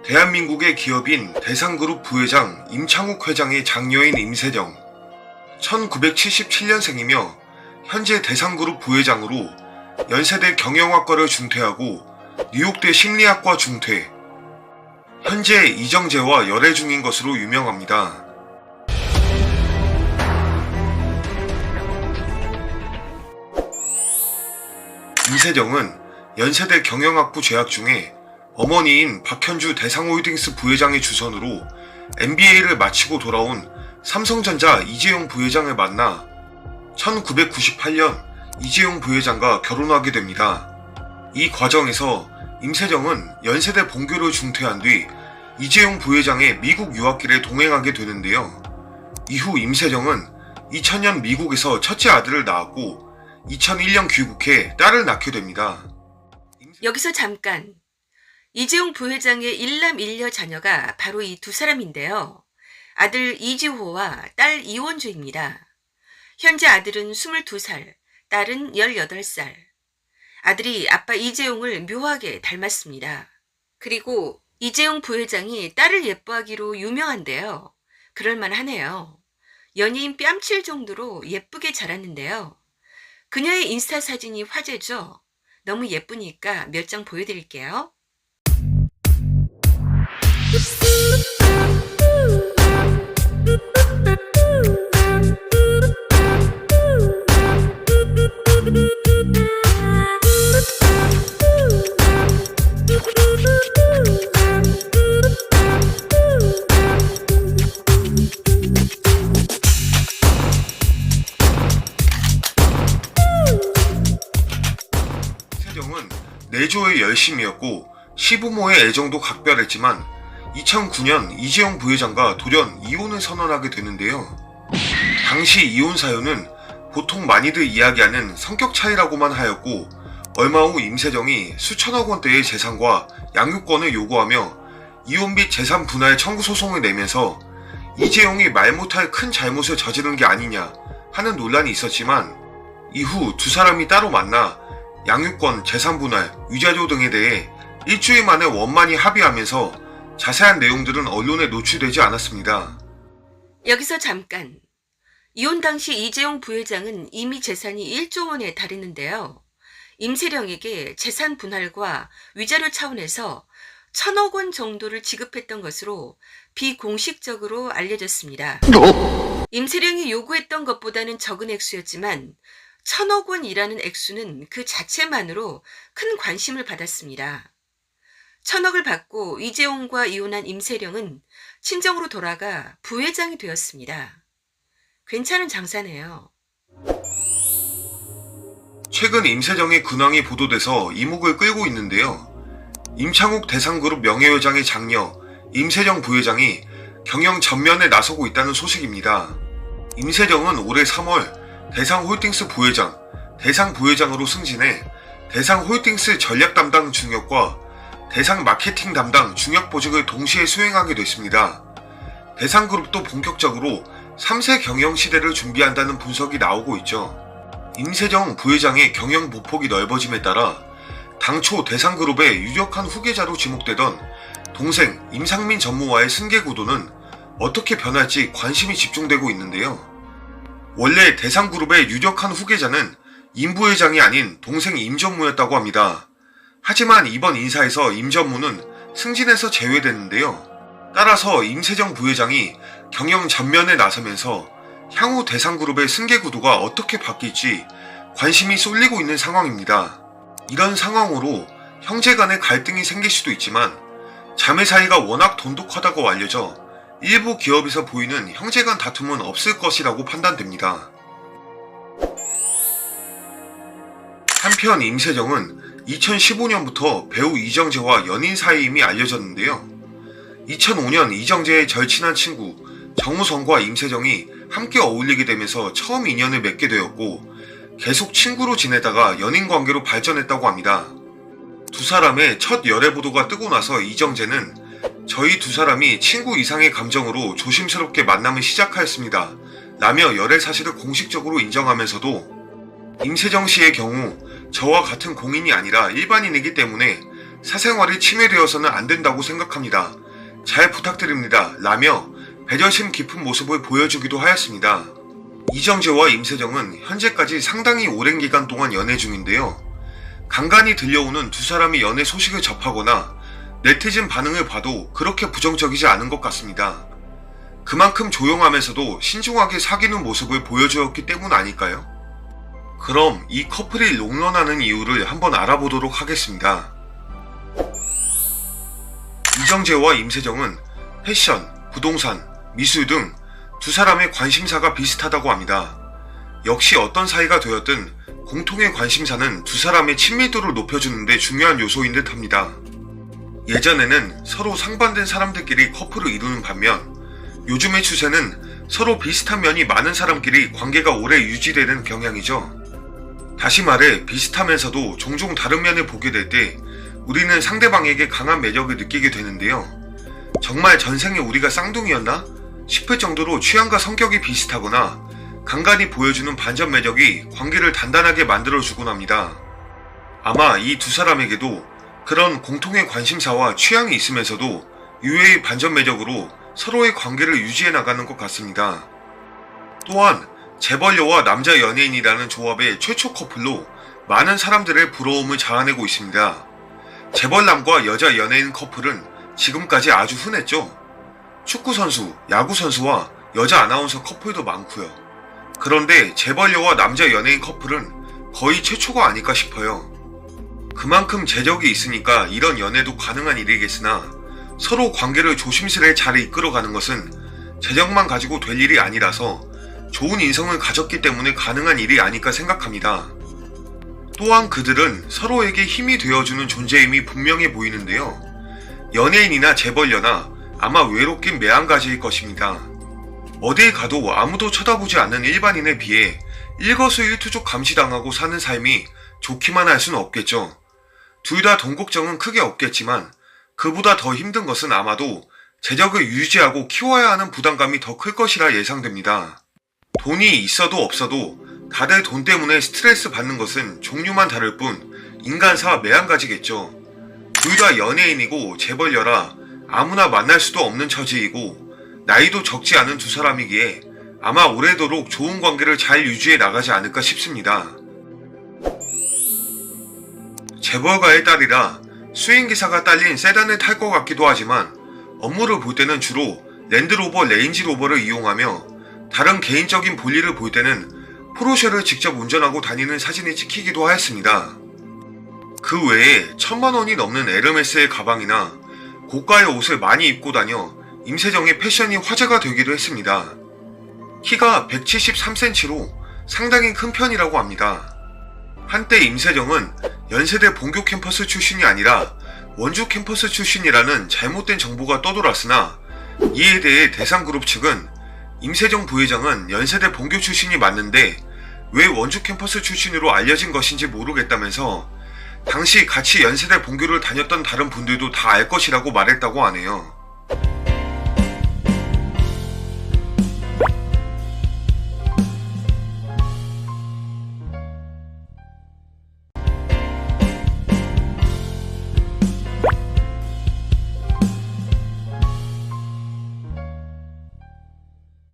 대한민국의 기업인 대상그룹 부회장 임창욱 회장의 장녀인 임세정. 1977년생이며 현재 대상그룹 부회장으로 연세대 경영학과를 중퇴하고 뉴욕대 심리학과 중퇴. 현재 이정재와 열애 중인 것으로 유명합니다. 임세정은 연세대 경영학부 재학 중에 어머니인 박현주 대상홀딩스 부회장의 주선으로 MBA를 마치고 돌아온 삼성전자 이재용 부회장을 만나 1998년 이재용 부회장과 결혼하게 됩니다. 이 과정에서 임세정은 연세대 본교를 중퇴한 뒤 이재용 부회장의 미국 유학길에 동행하게 되는데요. 이후 임세정은 2000년 미국에서 첫째 아들을 낳았고 2001년 귀국해 딸을 낳게 됩니다. 여기서 잠깐. 이재용 부회장의 일남 일녀 자녀가 바로 이 두 사람인데요. 아들 이지호와 딸 이원주입니다. 현재 아들은 22살, 딸은 18살. 아들이 아빠 이재용을 묘하게 닮았습니다. 그리고 이재용 부회장이 딸을 예뻐하기로 유명한데요. 그럴만하네요. 연예인 뺨칠 정도로 예쁘게 자랐는데요. 그녀의 인스타 사진이 화제죠. 너무 예쁘니까 몇 장 보여드릴게요. 임세정은 내조의 열심이었고 시부모의 애정도 각별했지만 2009년 이재용 부회장과 돌연 이혼을 선언하게 되는데요. 당시 이혼 사유는 보통 많이들 이야기하는 성격 차이라고만 하였고 얼마 후 임세정이 수천억 원대의 재산과 양육권을 요구하며 이혼 및 재산 분할 청구 소송을 내면서 이재용이 말 못할 큰 잘못을 저지른 게 아니냐 하는 논란이 있었지만 이후 두 사람이 따로 만나 양육권, 재산 분할, 위자료 등에 대해 일주일 만에 원만히 합의하면서 자세한 내용들은 언론에 노출되지 않았습니다. 여기서 잠깐. 이혼 당시 이재용 부회장은 이미 재산이 1조 원에 달했는데요. 임세령에게 재산 분할과 위자료 차원에서 1,000억 원 정도를 지급했던 것으로 비공식적으로 알려졌습니다. 임세령이 요구했던 것보다는 적은 액수였지만 1,000억 원이라는 액수는 그 자체만으로 큰 관심을 받았습니다. 1,000억을 받고 이재용과 이혼한 임세령은 친정으로 돌아가 부회장이 되었습니다. 괜찮은 장사네요. 최근 임세정의 근황이 보도돼서 이목을 끌고 있는데요. 임창욱 대상그룹 명예회장의 장녀 임세정 부회장이 경영 전면에 나서고 있다는 소식입니다. 임세정은 올해 3월 대상홀딩스 부회장, 대상부회장으로 승진해 대상홀딩스 전략 담당 중역과 대상 마케팅 담당 중역 보직을 동시에 수행하게 됐습니다. 대상그룹도 본격적으로 3세 경영 시대를 준비한다는 분석이 나오고 있죠. 임세정 부회장의 경영 보폭이 넓어짐에 따라 당초 대상그룹의 유력한 후계자로 지목되던 동생 임상민 전무와의 승계 구도는 어떻게 변할지 관심이 집중되고 있는데요. 원래 대상그룹의 유력한 후계자는 임 부회장이 아닌 동생 임 전무였다고 합니다. 하지만 이번 인사에서 임 전무는 승진에서 제외됐는데요. 따라서 임세정 부회장이 경영 전면에 나서면서 향후 대상그룹의 승계 구도가 어떻게 바뀔지 관심이 쏠리고 있는 상황입니다. 이런 상황으로 형제 간의 갈등이 생길 수도 있지만 자매 사이가 워낙 돈독하다고 알려져 일부 기업에서 보이는 형제 간 다툼은 없을 것이라고 판단됩니다. 한편 임세정은 2015년부터 배우 이정재와 연인 사이임이 알려졌는데요. 2005년 이정재의 절친한 친구 정우성과 임세정이 함께 어울리게 되면서 처음 인연을 맺게 되었고 계속 친구로 지내다가 연인 관계로 발전했다고 합니다. 두 사람의 첫 열애 보도가 뜨고 나서 이정재는 저희 두 사람이 친구 이상의 감정으로 조심스럽게 만남을 시작하였습니다 라며 열애 사실을 공식적으로 인정하면서도 임세정 씨의 경우 저와 같은 공인이 아니라 일반인이기 때문에 사생활이 침해되어서는 안 된다고 생각합니다. 잘 부탁드립니다. 라며 배려심 깊은 모습을 보여주기도 하였습니다. 이정재와 임세정은 현재까지 상당히 오랜 기간 동안 연애 중인데요. 간간히 들려오는 두 사람이 연애 소식을 접하거나 네티즌 반응을 봐도 그렇게 부정적이지 않은 것 같습니다. 그만큼 조용하면서도 신중하게 사귀는 모습을 보여주었기 때문 아닐까요? 그럼 이 커플이 롱런하는 이유를 한번 알아보도록 하겠습니다. 이정재와 임세정은 패션, 부동산, 미술 등 두 사람의 관심사가 비슷하다고 합니다. 역시 어떤 사이가 되었든 공통의 관심사는 두 사람의 친밀도를 높여주는 데 중요한 요소인 듯 합니다. 예전에는 서로 상반된 사람들끼리 커플을 이루는 반면 요즘의 추세는 서로 비슷한 면이 많은 사람끼리 관계가 오래 유지되는 경향이죠. 다시 말해 비슷하면서도 종종 다른 면을 보게 될 때 우리는 상대방에게 강한 매력을 느끼게 되는데요. 정말 전생에 우리가 쌍둥이였나? 싶을 정도로 취향과 성격이 비슷하거나 간간히 보여주는 반전 매력이 관계를 단단하게 만들어주곤 합니다. 아마 이 두 사람에게도 그런 공통의 관심사와 취향이 있으면서도 유해의 반전 매력으로 서로의 관계를 유지해 나가는 것 같습니다. 또한 재벌여와 남자 연예인이라는 조합의 최초 커플로 많은 사람들의 부러움을 자아내고 있습니다. 재벌남과 여자 연예인 커플은 지금까지 아주 흔했죠. 축구선수, 야구선수와 여자 아나운서 커플도 많고요. 그런데 재벌여와 남자 연예인 커플은 거의 최초가 아닐까 싶어요. 그만큼 재력이 있으니까 이런 연애도 가능한 일이겠으나 서로 관계를 조심스레 잘 이끌어가는 것은 재력만 가지고 될 일이 아니라서 좋은 인성을 가졌기 때문에 가능한 일이 아닐까 생각합니다. 또한 그들은 서로에게 힘이 되어주는 존재임이 분명해 보이는데요. 연예인이나 재벌여나 아마 외롭긴 매한가지일 것입니다. 어딜 가도 아무도 쳐다보지 않는 일반인에 비해 일거수일투족 감시당하고 사는 삶이 좋기만 할 수는 없겠죠. 둘 다 돈 걱정은 크게 없겠지만 그보다 더 힘든 것은 아마도 재력을 유지하고 키워야 하는 부담감이 더 클 것이라 예상됩니다. 돈이 있어도 없어도 다들 돈 때문에 스트레스 받는 것은 종류만 다를 뿐 인간사 매한가지겠죠. 둘 다 연예인이고 재벌여라 아무나 만날 수도 없는 처지이고 나이도 적지 않은 두 사람이기에 아마 오래도록 좋은 관계를 잘 유지해 나가지 않을까 싶습니다. 재벌가의 딸이라 수행기사가 딸린 세단을 탈 것 같기도 하지만 업무를 볼 때는 주로 랜드로버 레인지로버를 이용하며 다른 개인적인 볼일을 볼 때는 포르쉐를 직접 운전하고 다니는 사진이 찍히기도 하였습니다. 그 외에 1000만원이 넘는 에르메스의 가방이나 고가의 옷을 많이 입고 다녀 임세정의 패션이 화제가 되기도 했습니다. 키가 173cm로 상당히 큰 편이라고 합니다. 한때 임세정은 연세대 본교 캠퍼스 출신이 아니라 원주 캠퍼스 출신이라는 잘못된 정보가 떠돌았으나 이에 대해 대상그룹 측은 임세정 부회장은 연세대 본교 출신이 맞는데 왜 원주 캠퍼스 출신으로 알려진 것인지 모르겠다면서 당시 같이 연세대 본교를 다녔던 다른 분들도 다 알 것이라고 말했다고 하네요.